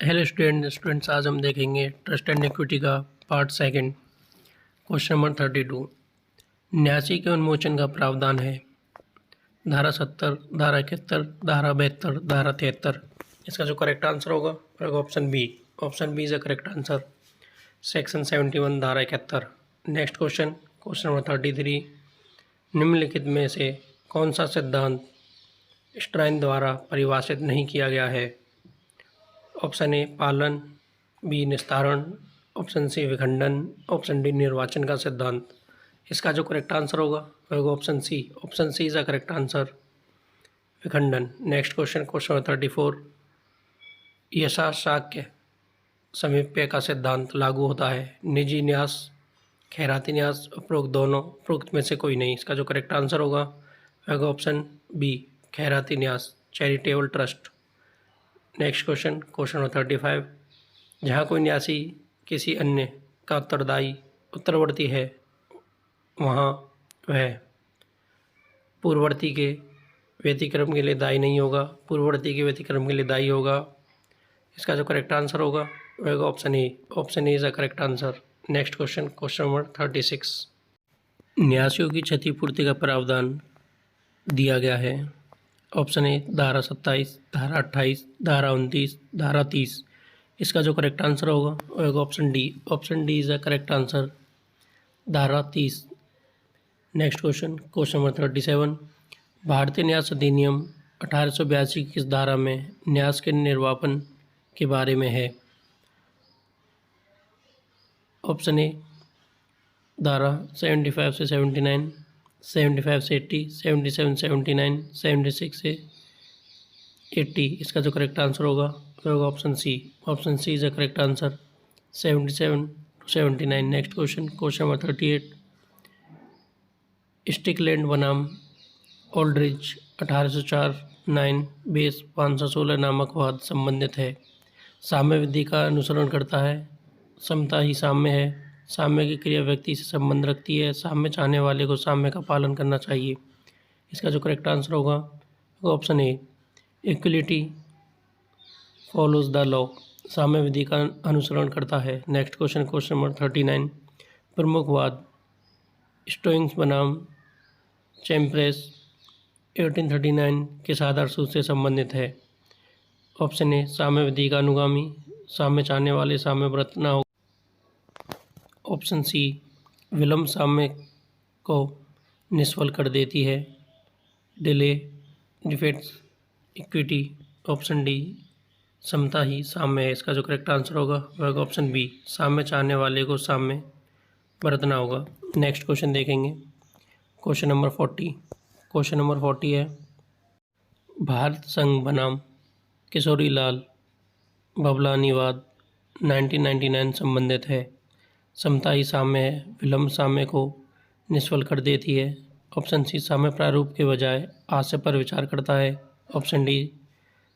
Hello students आज हम देखेंगे ट्रस्ट एंड इक्विटी का पार्ट सेकंड। Question number 32। न्यासी के उन्मोचन का प्रावधान है धारा 70, धारा 71, धारा 72, धारा 73। इसका जो करेक्ट आंसर होगा वह option B is the correct answer. Section 71 धारा 71। Next question number 33। निम्नलिखित में से कौन सा सिद्धांत स्ट्राइन द्वारा परिभाषित नहीं किया गया है? ऑप्शन ए पालन, बी निस्तारण, ऑप्शन सी विखंडन, ऑप्शन डी निर्वाचन का सिद्धांत। इसका जो करेक्ट आंसर होगा वह option C is the correct answer, विखंडन। Next question number 34। यशाशाक्य समीप्य का सिद्धांत लागू होता है निजी न्यास, खैराती न्यास, उपरोक्त दोनों, उपरोक्त में से कोई नहीं। इसका जो करेक्ट आंसर होगा वह ऑप्शन बी खैराती न्यास, charitable trust. Next question number 35। जहाँ कोई न्यासी किसी अन्य का उत्तरवर्ती है वहाँ वह पूर्ववर्ती के व्यतिक्रम के लिए दायी नहीं होगा, पूर्ववर्ती के व्यतिक्रम के लिए दायी होगा। इसका जो करेक्ट आंसर होगा वह option A is the correct answer. Next question number 36। न्यासियों की क्षतिपूर्ति का प्रावधान दिया गया है। ऑप्शन ए धारा 27, धारा 28, धारा 29, धारा 30। इसका जो करेक्ट आंसर होगा वह option D is the correct answer, धारा 30। Next question number 37। भारतीय न्यास अधिनियम 1882 की किस धारा में न्यास के निर्वापन के बारे में है? ऑप्शन ए धारा 75 से 79, 75 से 80, 77 से 79, 76 से 80। इसका जो करेक्ट आंसर होगा वह option C is the correct answer, 77 to 79। Next question number 38। Strickland बनाम ओल्ड्रिच 1804-9 बेस 516 नामक वाद संबंधित है। साम्य विधि का अनुसरण करता है, समता ही साम्य है, साम्य की क्रिया व्यक्ति से संबंध रखती है, साम्य चाहने वाले को साम्य का पालन करना चाहिए। इसका जो करेक्ट आंसर होगा वो option A equality follows the law, साम्य विधि का अनुसरण करता है। Next question number 39। प्रमुख वाद स्टोइंग्स बनाम चैम्प्रेस 1839 किस आधार सूत्र से संबंधित है? ऑप्शन ए साम्य विधि का अनुगामी, साम्य चाहने वाले साम्य व्रत न हो। ऑप्शन सी विलंब साम्य को निष्फल कर देती है, delay defeats equity. Option D समता ही साम्य है। इसका जो करेक्ट आंसर होगा वह ऑप्शन बी साम्य चाहने वाले को साम्य बरतना होगा। नेक्स्ट क्वेश्चन देखेंगे क्वेश्चन नंबर 40। क्वेश्चन नंबर 40 है भारत संघ बनाम किशोरी लाल बबलानी वाद 1999 संबंधित है। समता ही साम्य है, विलंब साम्य को निष्फल कर देती है। ऑप्शन सी साम्य प्रारूप के बजाय आशय पर विचार करता है। ऑप्शन डी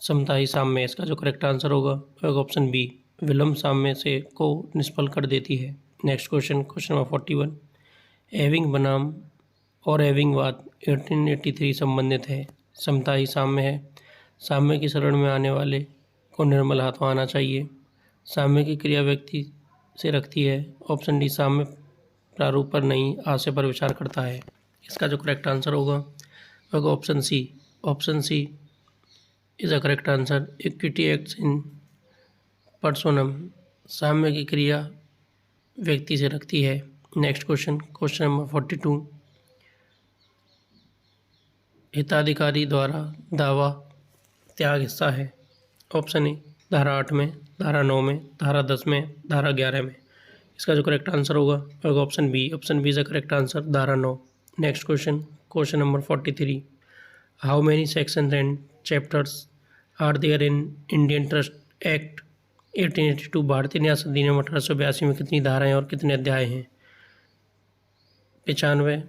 समता ही साम्य। इसका जो करेक्ट आंसर होगा वह ऑप्शन बी विलंब साम्य से को निष्फल कर देती है। Next question number 41। एविंग बनाम और एविंग वाद 1883 संबंधित है। समता ही साम्य है, साम्य की शरण में आने वाले को निर्मल हाथों आना चाहिए, साम्य की क्रिया व्यक्ति से रखती है। ऑप्शन डी साम्य प्रारूप पर नहीं आशय पर विचार करता है। इसका जो करेक्ट आंसर होगा वह option C is a correct answer. Equity acts in personam, साम्य की क्रिया व्यक्ति से रखती है। Next question number 42। हिताधिकारी द्वारा दावा त्याग हिस्सा है। ऑप्शन ए धारा 8 में, धारा 9 में, धारा 10 में, धारा 11 में। इसका जो करेक्ट आंसर होगा वह option B is the correct answer, धारा 9। Next question number 43। How many sections and chapters are there in Indian Trust Act 1882? भारतीय न्यास अधिनियम 1882 में कितनी धाराएं और कितने अध्याय हैं? 95,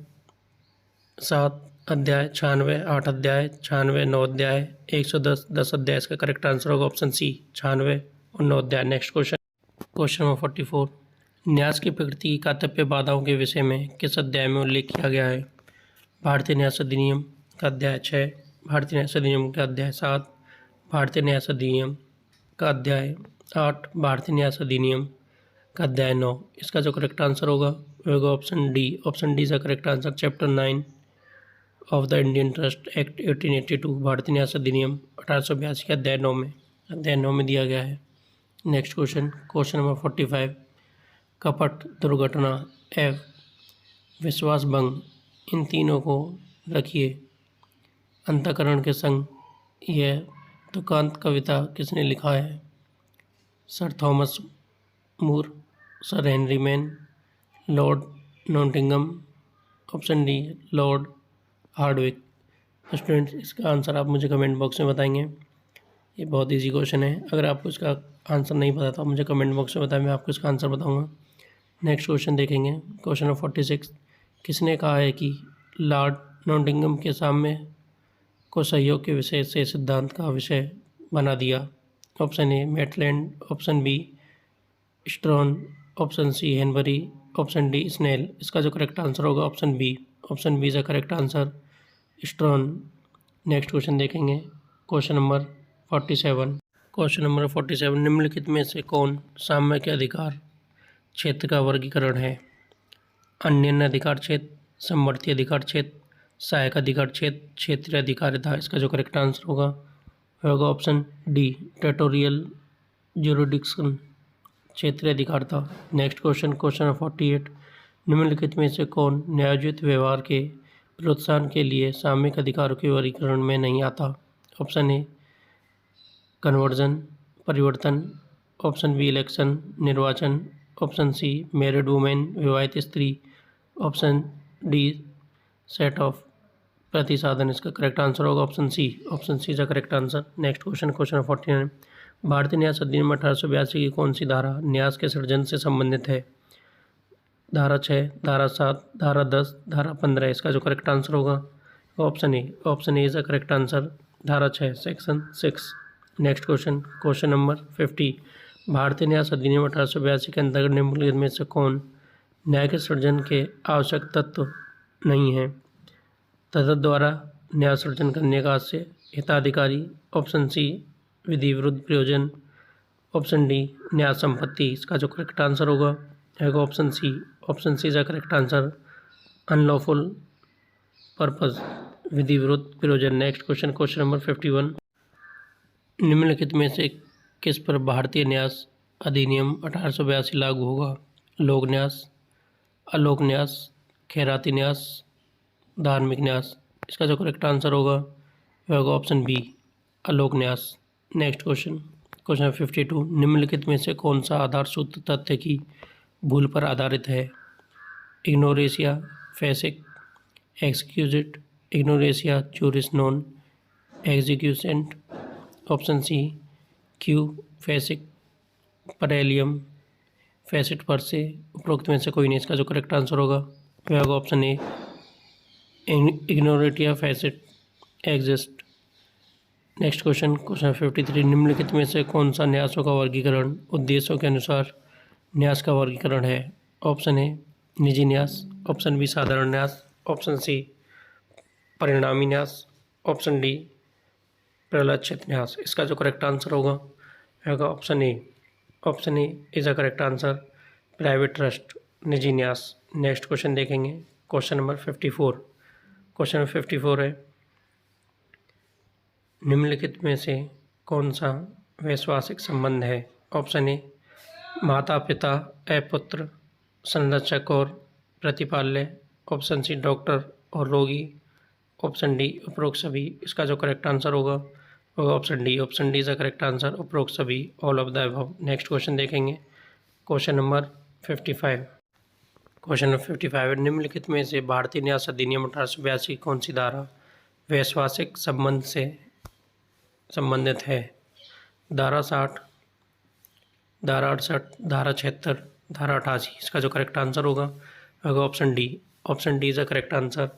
7 अध्याय, 96, 8 अध्याय, 96, 9 अध्याय, 110, 10 अध्याय। इसका करेक्ट आंसर होगा ऑप्शन सी 96 और 9 अध्याय। Next question number 44। न्यास की प्रकृति की कर्तव्य बाधाओं के विषय में किस अध्याय में उल्लेख किया गया है? भारतीय न्यास अधिनियम का अध्याय 6, भारतीय न्यास अधिनियम का अध्याय 7, भारतीय न्यास अधिनियम का अध्याय 8, भारतीय न्यास अधिनियम का अध्याय 9। इसका जो करेक्ट आंसर होगा वो होगा option D. Option D is the correct answer. Chapter 9 of the Indian Trust Act 1882, भारतीय न्यास अधिनियम 1882 के अध्याय 9 में दिया गया है। नेक्स्ट क्वेश्चन नंबर 45, कपट, दुर्घटना एवं विश्वास भंग, इन तीनों को रखिए अंतःकरण के संग। यह तुकांत कविता किसने लिखा है? Sir Thomas More, Sir Henry Maine, Lord Nottingham, option D Lord Hardwicke. Students, इसका आंसर आप मुझे कमेंट बॉक्स में बताएंगे। ये बहुत इजी क्वेश्चन है। अगर आपको इसका आंसर नहीं पता तो आप मुझे कमेंट बॉक्स में बताएं, मैं आपको इसका आंसर बताऊंगा। नेक्स्ट क्वेश्चन देखेंगे। क्वेश्चन नंबर 46, किसने कहा है कि लॉर्ड नॉटिंघम के साम्य को सहयोग के विषय से सिद्धांत का विषय बना दिया? Option A Maitland, option B Strahan, option C Hanbury, option D Snell. इसका जो करेक्ट आंसर होगा option B. Option B is the correct answer, Strahan. Next question देखेंगे। Question number 47। क्वेश्चन नंबर 47, निम्नलिखित में से कौन साम्य के अधिकार क्षेत्र का वर्गीकरण है? अन्य अधिकार क्षेत्र, समवर्ती अधिकार क्षेत्र, सहायक अधिकार क्षेत्र, क्षेत्रीय अधिकारिता। इसका जो करेक्ट आंसर होगा ऑप्शन डी टेरिटोरियल ज्यूरिडिक्शन, क्षेत्रीय अधिकारिता। नेक्स्ट क्वेश्चन नंबर 48, निम्नलिखित में से कौन न्यायोचित व्यवहार के प्रोत्साहन के लिए सामयिक अधिकारों के वर्गीकरण में नहीं आता? ऑप्शन ए कन्वर्जन, परिवर्तन, ऑप्शन बी इलेक्शन, निर्वाचन, ऑप्शन सी मैरिड वुमेन, विवाहित स्त्री, ऑप्शन डी सेट ऑफ प्रतिसाधन। इसका करेक्ट आंसर होगा option C. Option C is the correct answer. Next question number 49, भारतीय न्यास अधिनियम 1882 की कौन सी धारा न्यास के सृजन से संबंधित है? धारा 6, धारा 7, धारा 10, धारा 15। इसका जो करेक्ट आंसर होगा option A. Option A is the correct answer, धारा 6, सेक्शन 6। नेक्स्ट क्वेश्चन नंबर 50, भारतीय न्यास अधिनियम 1882 के अंतर्गत निम्नलिखित में से कौन न्याय के सृजन के आवश्यक तत्व नहीं है? तदत द्वारा न्याय सृजन करने का से हिताधिकारी, ऑप्शन सी विधि विरुद्ध प्रयोजन, ऑप्शन डी न्याय संपत्ति। इसका जो करेक्ट आंसर होगा option C. Option C is the correct answer, unlawful purpose, विधि विरुद्ध प्रयोजन। नेक्स्ट क्वेश्चन नंबर 51, निम्नलिखित में से किस पर भारतीय न्यास अधिनियम 1882 लागू होगा? लोक न्यास, अलोक न्यास, खैराती न्यास, धार्मिक न्यास। इसका जो करेक्ट आंसर होगा ऑप्शन बी अलोक न्यास। नेक्स्ट क्वेश्चन नंबर 52, निम्नलिखित में से कौन सा आधार सूत्र तथ्य की भूल पर आधारित है? इग्नोरेशिया फेसिक, excusat, ignorantia juris non excusat, option C qui facit, per alium facit per se. उपरोक्त में से कोई नहीं। इसका जो करेक्ट आंसर होगा option A ignorantia facti excusat. Next question 53, निम्नलिखित में से कौन सा न्यासों का वर्गीकरण उद्देश्यों के अनुसार न्यास का वर्गीकरण है? ऑप्शन ए निजी न्यास, ऑप्शन बी साधारण न्यास, ऑप्शन सी परिणामी न्यास, ऑप्शन डी प्रलक्षित न्यास। इसका जो करेक्ट आंसर होगा option A. Option A is a correct answer, private trust, निजी न्यास। नेक्स्ट क्वेश्चन देखेंगे। Question number 54। क्वेश्चन नंबर 54 है, निम्नलिखित में से कौन सा वैश्वासिक संबंध है? ऑप्शन ए माता पिता पुत्र, संरक्षक और प्रतिपाल्य, ऑप्शन सी डॉक्टर और रोगी, ऑप्शन डी उपरोक्त सभी। इसका जो करेक्ट आंसर होगा option D. Option D is the correct answer, उपरोक्त सभी, all of the above. Next question देखेंगे। Question number 55। क्वेश्चन नंबर 55, निम्नलिखित में से भारतीय न्यास अधिनियम 1882 कौन सी धारा वैश्वासिक संबंध से संबंधित है? धारा 60, धारा 68, धारा 76, धारा 88। इसका जो करेक्ट आंसर होगा option D. Option D is the correct answer,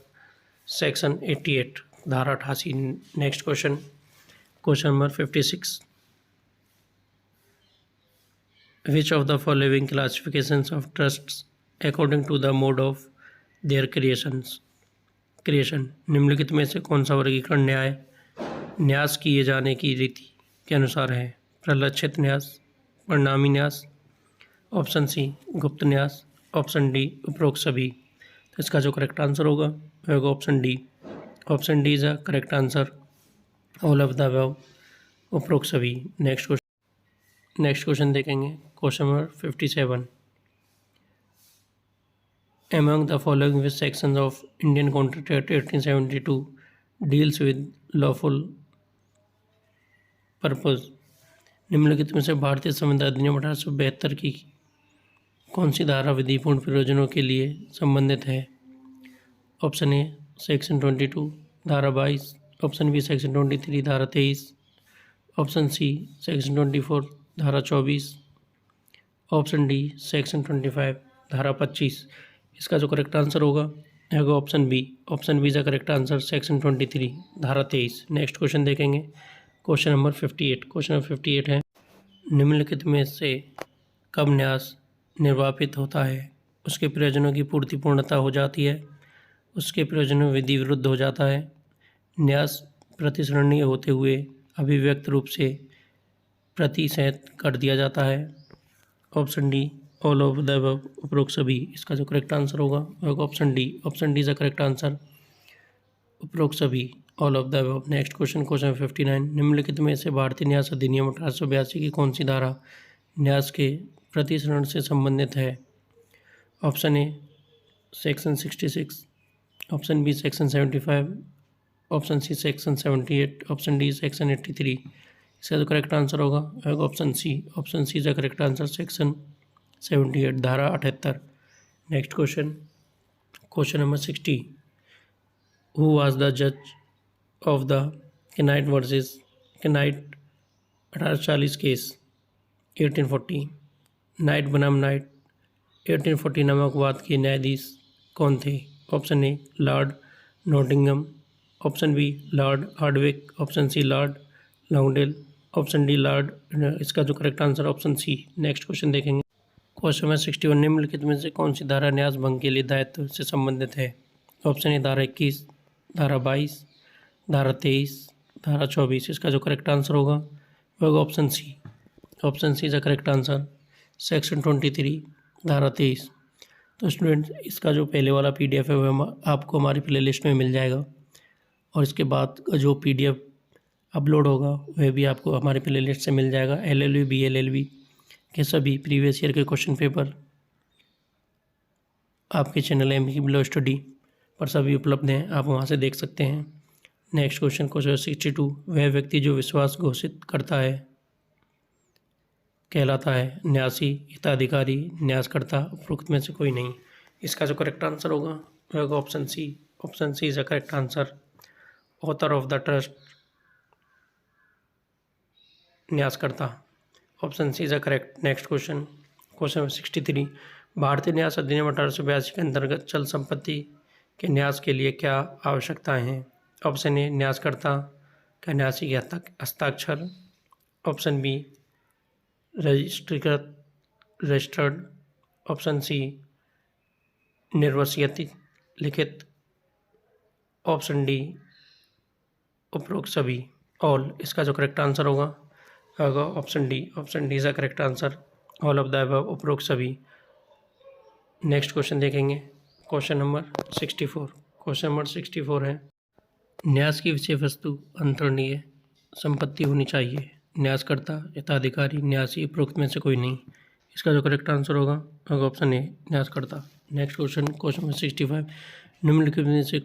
section 88, धारा 88। Next question number 56, which of the following classifications of trusts according to the mode of their creation, निम्नलिखित में से कौन सा वर्गीकरण न्यास किए जाने की रीति के अनुसार है? प्रलक्षित न्यास, परिणामी न्यास, ऑप्शन सी गुप्त न्यास, ऑप्शन डी उपरोक्त सभी। तो इसका जो करेक्ट आंसर होगा वह होगा option D. Option D is a correct answer, all of the above, उपरोक्त सभी। नेक्स्ट क्वेश्चन देखेंगे, question number 57। Among the following which sections of Indian Contract Act 1872 deals with lawful purpose? निम्नलिखित में से भारतीय संविधान अधिनियम 1872 की कौन सी धारा विधिपूर्ण प्रयोजनों के लिए संबंधित है? ऑप्शन ए सेक्शन 22 धारा 22, ऑप्शन बी सेक्शन 23 धारा 23, ऑप्शन सी सेक्शन 24 धारा 24, ऑप्शन डी सेक्शन 25 धारा 25। इसका जो करेक्ट आंसर होगा वह option B. Option B is the correct answer, section 23 धारा 23। नेक्स्ट क्वेश्चन देखेंगे, क्वेश्चन नंबर 58। क्वेश्चन नंबर 58 है, निम्नलिखित में से कब न्यास निर्वापित होता है? उसके प्रयोजनों की पूर्ति पूर्णता हो जाती है, उसके प्रयोजनों विधि विरुद्ध हो जाता है, न्यास प्रतिसरणीय होते हुए अभिव्यक्त रूप से प्रतिशत कर दिया जाता है। Option D all of the above, उपरोक्त सभी। इसका जो करेक्ट आंसर होगा वह option D. Option D is the correct answer, उपरोक्त सभी, all of the above. Next question, question 59। निम्नलिखित में से भारतीय न्यास अधिनियम 1882 की कौन सी धारा न्यास के प्रतिसरण से संबंधित है? Option A section 66, option B section 75, option C section 78, option D section 83। इसका जो करेक्ट आंसर होगा वह option C. Option C is the correct answer, section 78 धारा 78। Next question, question number 60। Who was the जज of the Knight versus Knight 1840 case 1840? Knight बनाम Knight 1840 नामक वाद के न्यायाधीश कौन थे? Option A Lord Nottingham, option B Lord Hardwicke, option C Lord Langdale, option D Lord. इसका जो correct answer option C. Next question देखेंगे, क्वेश्चन नंबर 61। निम्नलिखित में से कौन सी धारा न्यास भंग के लिए दायित्व से संबंधित है? ऑप्शन ए धारा 21, धारा 22, धारा 23, धारा 24। इसका जो करेक्ट आंसर होगा वह होगा option C. Option C is the correct answer, section 23 धारा 23। तो स्टूडेंट्स, इसका जो पहले वाला PDF है वह आपको हमारी प्लेलिस्ट में मिल जाएगा, और इसके बाद का जो PDF अपलोड होगा वह भी आपको हमारे प्लेलिस्ट से मिल जाएगा। LLB BLLB के सभी प्रीवियस ईयर के क्वेश्चन पेपर आपके चैनल MK बिलो स्टडी पर सभी उपलब्ध हैं, आप वहां से देख सकते हैं। Next question, question 62। वह व्यक्ति जो विश्वास घोषित करता है कहलाता है न्यासी, हिताधिकारी, न्यासकर्ता, उपरोक्त में से कोई नहीं। इसका जो करेक्ट आंसर होगा वह होगा option C. Option C is the correct answer, author of the trust, न्यासकर्ता। Option C is the correct. Next question, question 63। भारतीय न्यास अधिनियम 1882 के अंतर्गत चल संपत्ति के न्यास के लिए क्या आवश्यकताएं हैं? ऑप्शन ए न्यासकर्ता का न्यासी के हस्ताक्षर, option B registered, option C निर्वसियति लिखित, ऑप्शन डी उपरोक्त सभी, ऑल। इसका जो करेक्ट आंसर होगा option D. Option D is the correct answer, all of the above, उपरोक्त सभी। नेक्स्ट क्वेश्चन देखेंगे, क्वेश्चन नंबर 64। क्वेश्चन नंबर 64 है, न्यास की विषय वस्तु अंतरणीय संपत्ति होनी चाहिए, न्यासकर्ता, हिताधिकारी, न्यासी, उपरोक्त में से कोई नहीं। इसका जो करेक्ट आंसर होगा ऑप्शन ए न्यासकर्ता। Next question, question number 65। निम्नलिखित में से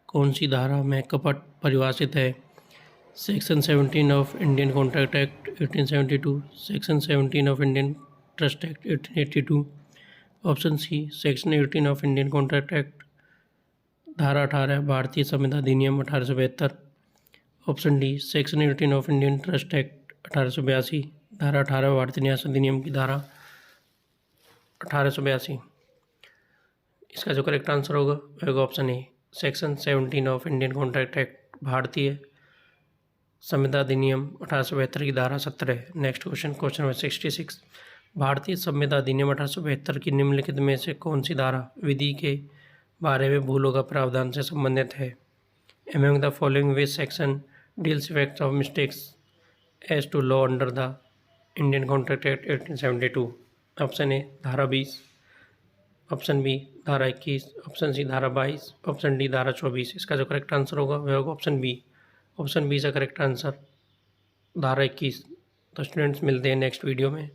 कौन सी धारा में कपट परिभाषित है? Section 17 of Indian Contract Act 1872, section 17 of Indian Trust Act 1882, option C section 18 of Indian Contract Act, धारा 18 भारतीय संविधान अधिनियम 1872, option D section 18 of Indian Trust Act 1882, धारा 18 भारतीय न्यास अधिनियम की धारा 1882। इसका जो करेक्ट आंसर होगा वह होगा option A section 17 of Indian Contract act, भारतीय संविधान अधिनियम 1872 की धारा 17। Next question, question number 66। भारतीय संविधान अधिनियम 1872 की निम्नलिखित में से कौन सी धारा विधि के बारे में भूलों का प्रावधान से संबंधित है? Among the following which section deals effects of mistakes as to law under the Indian Contract Act 1872। Option A धारा 20, ऑप्शन बी धारा 21, ऑप्शन सी धारा 22, ऑप्शन डी धारा 24। इसका जो करेक्ट आंसर होगा वह होगा ऑप्शन बी। ऑप्शन बी से करेक्ट आंसर धारा 21। तो स्टूडेंट्स मिलते हैं नेक्स्ट वीडियो में।